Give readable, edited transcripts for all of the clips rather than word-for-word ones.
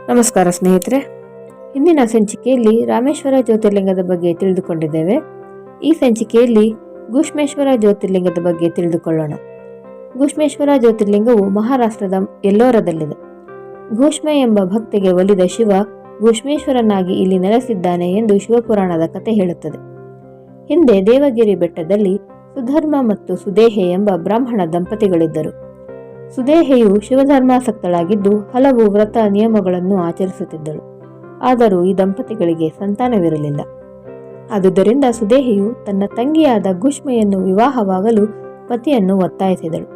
ನಮಸ್ಕಾರ ಸ್ನೇಹಿತರೆ, ಇಂದಿನ ಸಂಚಿಕೆಯಲ್ಲಿ ರಾಮೇಶ್ವರ ಜ್ಯೋತಿರ್ಲಿಂಗದ ಬಗ್ಗೆ ತಿಳಿದುಕೊಂಡಿದ್ದೇವೆ. ಈ ಸಂಚಿಕೆಯಲ್ಲಿ ಘೂಷ್ಮೇಶ್ವರ ಜ್ಯೋತಿರ್ಲಿಂಗದ ಬಗ್ಗೆ ತಿಳಿದುಕೊಳ್ಳೋಣ. ಘೂಷ್ಮೇಶ್ವರ ಜ್ಯೋತಿರ್ಲಿಂಗವು ಮಹಾರಾಷ್ಟ್ರದ ಎಲ್ಲೋರದಲ್ಲಿದೆ. ಘೂಷ್ಮೆ ಎಂಬ ಭಕ್ತಿಗೆ ಒಲಿದ ಶಿವ ಘೂಷ್ಮೇಶ್ವರನಾಗಿ ಇಲ್ಲಿ ನೆಲೆಸಿದ್ದಾನೆ ಎಂದು ಶಿವಪುರಾಣದ ಕಥೆ ಹೇಳುತ್ತದೆ. ಹಿಂದೆ ದೇವಗಿರಿ ಬೆಟ್ಟದಲ್ಲಿ ಸುಧರ್ಮ ಮತ್ತು ಸುದೇಹೆ ಎಂಬ ಬ್ರಾಹ್ಮಣ ದಂಪತಿಗಳಿದ್ದರು. ಸುದೇಹೆಯು ಶಿವಧರ್ಮಾಸಕ್ತಳಾಗಿದ್ದು ಹಲವು ವ್ರತ ನಿಯಮಗಳನ್ನು ಆಚರಿಸುತ್ತಿದ್ದಳು. ಆದರೂ ಈ ದಂಪತಿಗಳಿಗೆ ಸಂತಾನವಿರಲಿಲ್ಲ. ಆದುದರಿಂದ ಸುದೇಹೆಯು ತನ್ನ ತಂಗಿಯಾದ ಘೂಷ್ಮೆಯನ್ನು ವಿವಾಹವಾಗಲು ಪತಿಯನ್ನು ಒತ್ತಾಯಿಸಿದಳು.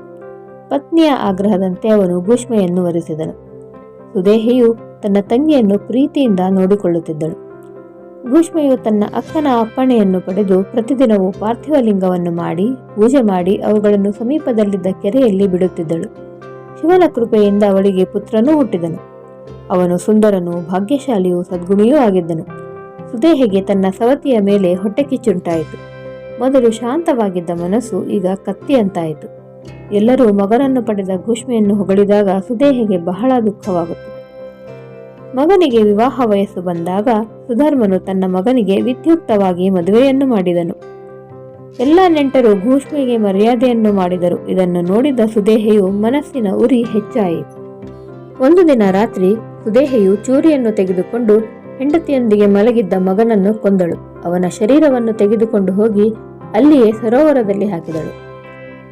ಪತ್ನಿಯ ಆಗ್ರಹದಂತೆ ಅವನು ಘೂಷ್ಮೆಯನ್ನು ವರಿಸಿದನು. ಸುದೇಹೆಯು ತನ್ನ ತಂಗಿಯನ್ನು ಪ್ರೀತಿಯಿಂದ ನೋಡಿಕೊಳ್ಳುತ್ತಿದ್ದಳು. ಘೂಷ್ಮೆಯು ತನ್ನ ಅಕ್ಕನ ಅಪ್ಪಣೆಯನ್ನು ಪಡೆದು ಪ್ರತಿದಿನವೂ ಪಾರ್ಥಿವ ಲಿಂಗವನ್ನು ಮಾಡಿ ಪೂಜೆ ಮಾಡಿ ಅವುಗಳನ್ನು ಸಮೀಪದಲ್ಲಿದ್ದ ಕೆರೆಯಲ್ಲಿ ಬಿಡುತ್ತಿದ್ದಳು. ಶಿವನ ಕೃಪೆಯಿಂದ ಅವಳಿಗೆ ಪುತ್ರನೂ ಹುಟ್ಟಿದನು. ಅವನು ಸುಂದರನೂ ಭಾಗ್ಯಶಾಲಿಯೂ ಸದ್ಗುಣಿಯೂ ಆಗಿದ್ದನು. ಸುದೇಹೆಗೆ ತನ್ನ ಸವತಿಯ ಮೇಲೆ ಹೊಟ್ಟೆ ಕಿಚ್ಚುಂಟಾಯಿತು. ಮೊದಲು ಶಾಂತವಾಗಿದ್ದ ಮನಸ್ಸು ಈಗ ಕತ್ತಿಯಂತಾಯಿತು. ಎಲ್ಲರೂ ಮಗನನ್ನು ಪಡೆದ ಘೂಷ್ಮೆಯನ್ನು ಹೊಗಳಿದಾಗ ಸುದೇಹೆಗೆ ಬಹಳ ದುಃಖವಾಗುತ್ತದೆ. ಮಗನಿಗೆ ವಿವಾಹ ವಯಸ್ಸು ಬಂದಾಗ ಸುಧರ್ಮನು ತನ್ನ ಮಗನಿಗೆ ವಿಧ್ಯುಕ್ತವಾಗಿ ಮದುವೆಯನ್ನು ಮಾಡಿದನು. ಎಲ್ಲ ನೆಂಟರು ಘೂಷ್ಮೆಗೆ ಮರ್ಯಾದೆಯನ್ನು ಮಾಡಿದರು. ಇದನ್ನು ನೋಡಿದ ಸುದೇಹೆಯು ಮನಸ್ಸಿನ ಉರಿ ಹೆಚ್ಚಾಯಿತು. ಒಂದು ದಿನ ರಾತ್ರಿ ಸುದೇಹೆಯು ಚೂರಿಯನ್ನು ತೆಗೆದುಕೊಂಡು ಹೆಂಡತಿಯೊಂದಿಗೆ ಮಲಗಿದ್ದ ಮಗನನ್ನು ಕೊಂದಳು. ಅವನ ಶರೀರವನ್ನು ತೆಗೆದುಕೊಂಡು ಹೋಗಿ ಅಲ್ಲಿಯೇ ಸರೋವರದಲ್ಲಿ ಹಾಕಿದಳು.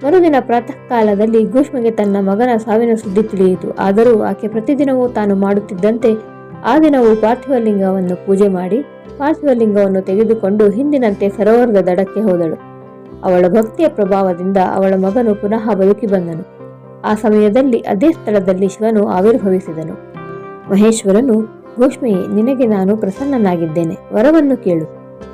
ಮರುದಿನ ಪ್ರಾತಃ ಕಾಲದಲ್ಲಿ ಘೂಷ್ಮೆಗೆ ತನ್ನ ಮಗನ ಸಾವಿನ ಸುದ್ದಿ ತಿಳಿಯಿತು. ಆದರೂ ಆಕೆ ಪ್ರತಿದಿನವೂ ತಾನು ಮಾಡುತ್ತಿದ್ದಂತೆ ಆ ದಿನವೂ ಪಾರ್ಥಿವ ಲಿಂಗವನ್ನು ಪೂಜೆ ಮಾಡಿ ಪಾರ್ಥಿವ ಲಿಂಗವನ್ನು ತೆಗೆದುಕೊಂಡು ಹಿಂದಿನಂತೆ ಸರೋವರದ ದಡಕ್ಕೆ ಹೋದಳು. ಅವಳ ಭಕ್ತಿಯ ಪ್ರಭಾವದಿಂದ ಅವಳ ಮಗನು ಪುನಃ ಬದುಕಿ ಬಂದನು. ಆ ಸಮಯದಲ್ಲಿ ಅದೇ ಸ್ಥಳದಲ್ಲಿ ಶಿವನು ಆವಿರ್ಭವಿಸಿದನು. ಮಹೇಶ್ವರನು, ಘೂಷ್ಮೆಯೇ, ನಿನಗೆ ನಾನು ಪ್ರಸನ್ನನಾಗಿದ್ದೇನೆ, ವರವನ್ನು ಕೇಳು.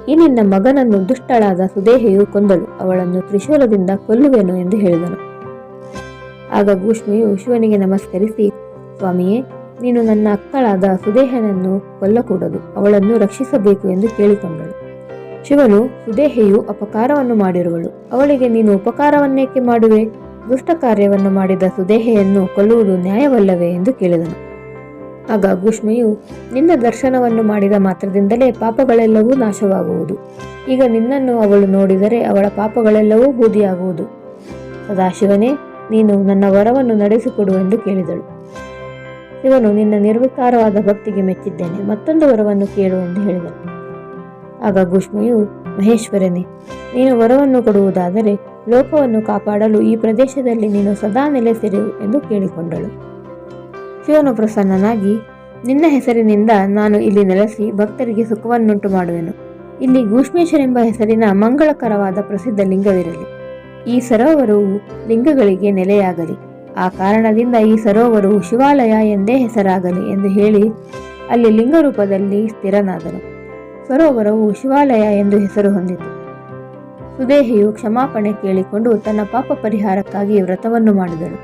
ಈ ನಿನ್ನ ಮಗನನ್ನು ದುಷ್ಟಳಾದ ಸುದೇಹೆಯು ಕೊಂದಳು, ಅವಳನ್ನು ತ್ರಿಶೂಲದಿಂದ ಕೊಲ್ಲುವೆನು ಎಂದು ಹೇಳಿದನು. ಆಗ ಘೂಷ್ಮೆಯು ಶಿವನಿಗೆ ನಮಸ್ಕರಿಸಿ, ಸ್ವಾಮಿಯೇ, ನೀನು ನನ್ನ ಅಕ್ಕಳಾದ ಸುದೇಹನನ್ನು ಕೊಲ್ಲಕೂಡದು, ಅವಳನ್ನು ರಕ್ಷಿಸಬೇಕು ಎಂದು ಕೇಳಿಕೊಂಡಳು. ಶಿವನು, ಸುದೇಹೆಯು ಅಪಕಾರವನ್ನು ಮಾಡಿರುವಳು, ಅವಳಿಗೆ ನೀನು ಉಪಕಾರವನ್ನೇಕೆ ಮಾಡುವೆ? ದುಷ್ಟ ಕಾರ್ಯವನ್ನು ಮಾಡಿದ ಸುದೇಹೆಯನ್ನು ಕೊಲ್ಲುವುದು ನ್ಯಾಯವಲ್ಲವೇ ಎಂದು ಕೇಳಿದನು. ಆಗ ಘೂಷ್ಮೆಯು, ನಿನ್ನ ದರ್ಶನವನ್ನು ಮಾಡಿದ ಮಾತ್ರದಿಂದಲೇ ಪಾಪಗಳೆಲ್ಲವೂ ನಾಶವಾಗುವುದು. ಈಗ ನಿನ್ನನ್ನು ಅವಳು ನೋಡಿದರೆ ಅವಳ ಪಾಪಗಳೆಲ್ಲವೂ ಬೂದಿಯಾಗುವುದು. ಸದಾಶಿವನೇ, ನೀನು ನನ್ನ ವರವನ್ನು ನಡೆಸಿಕೊಡು ಎಂದು ಕೇಳಿದಳು. ಶಿವನು, ನಿನ್ನ ನಿರ್ವಿಕಾರವಾದ ಭಕ್ತಿಗೆ ಮೆಚ್ಚಿದ್ದೇನೆ, ಮತ್ತೊಂದು ವರವನ್ನು ಕೇಳು ಎಂದು ಹೇಳಿದನು. ಆಗ ಘೂಷ್ಮೆಯು, ಮಹೇಶ್ವರನೇ, ನೀನು ವರವನ್ನು ಕೊಡುವುದಾದರೆ ಲೋಕವನ್ನು ಕಾಪಾಡಲು ಈ ಪ್ರದೇಶದಲ್ಲಿ ನೀನು ಸದಾ ನೆಲೆಸಿರು ಎಂದು ಕೇಳಿಕೊಂಡಳು. ಶಿವನು ಪ್ರಸನ್ನನಾಗಿ, ನಿನ್ನ ಹೆಸರಿನಿಂದ ನಾನು ಇಲ್ಲಿ ನೆಲೆಸಿ ಭಕ್ತರಿಗೆ ಸುಖವನ್ನುಂಟು ಮಾಡುವೆನು. ಇಲ್ಲಿ ಘೂಷ್ಮೇಶ್ವರೆಂಬ ಹೆಸರಿನ ಮಂಗಳಕರವಾದ ಪ್ರಸಿದ್ಧ ಲಿಂಗವಿರಲಿ. ಈ ಸರೋವರವು ಲಿಂಗಗಳಿಗೆ ನೆಲೆಯಾಗಲಿ. ಆ ಕಾರಣದಿಂದ ಈ ಸರೋವರವು ಶಿವಾಲಯ ಎಂದೇ ಹೆಸರಾಗಲಿ ಎಂದು ಹೇಳಿ ಅಲ್ಲಿ ಲಿಂಗರೂಪದಲ್ಲಿ ಸ್ಥಿರನಾದನು. ಸರೋವರವು ಶಿವಾಲಯ ಎಂದು ಹೆಸರು ಹೊಂದಿತು. ಸುದೇಹೆಯು ಕ್ಷಮಾಪಣೆ ಕೇಳಿಕೊಂಡು ತನ್ನ ಪಾಪ ಪರಿಹಾರಕ್ಕಾಗಿ ವ್ರತವನ್ನು ಮಾಡಿದಳು.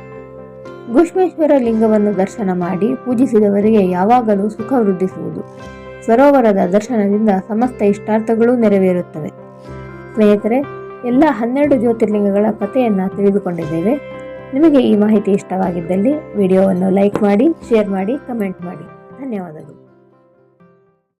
ಘೂಷ್ಮೇಶ್ವರ ಲಿಂಗವನ್ನು ದರ್ಶನ ಮಾಡಿ ಪೂಜಿಸಿದವರಿಗೆ ಯಾವಾಗಲೂ ಸುಖ ವೃದ್ಧಿಸುವುದು. ಸರೋವರದ ದರ್ಶನದಿಂದ ಸಮಸ್ತ ಇಷ್ಟಾರ್ಥಗಳೂ ನೆರವೇರುತ್ತವೆ. ಸ್ನೇಹಿತರೆ, ಎಲ್ಲ 12 ಜ್ಯೋತಿರ್ಲಿಂಗಗಳ ಕಥೆಯನ್ನು ತಿಳಿದುಕೊಂಡಿದ್ದೇವೆ. ನಿಮಗೆ ಈ ಮಾಹಿತಿ ಇಷ್ಟವಾಗಿದ್ದಲ್ಲಿ ವಿಡಿಯೋವನ್ನು ಲೈಕ್ ಮಾಡಿ, ಶೇರ್ ಮಾಡಿ, ಕಮೆಂಟ್ ಮಾಡಿ. ಧನ್ಯವಾದಗಳು.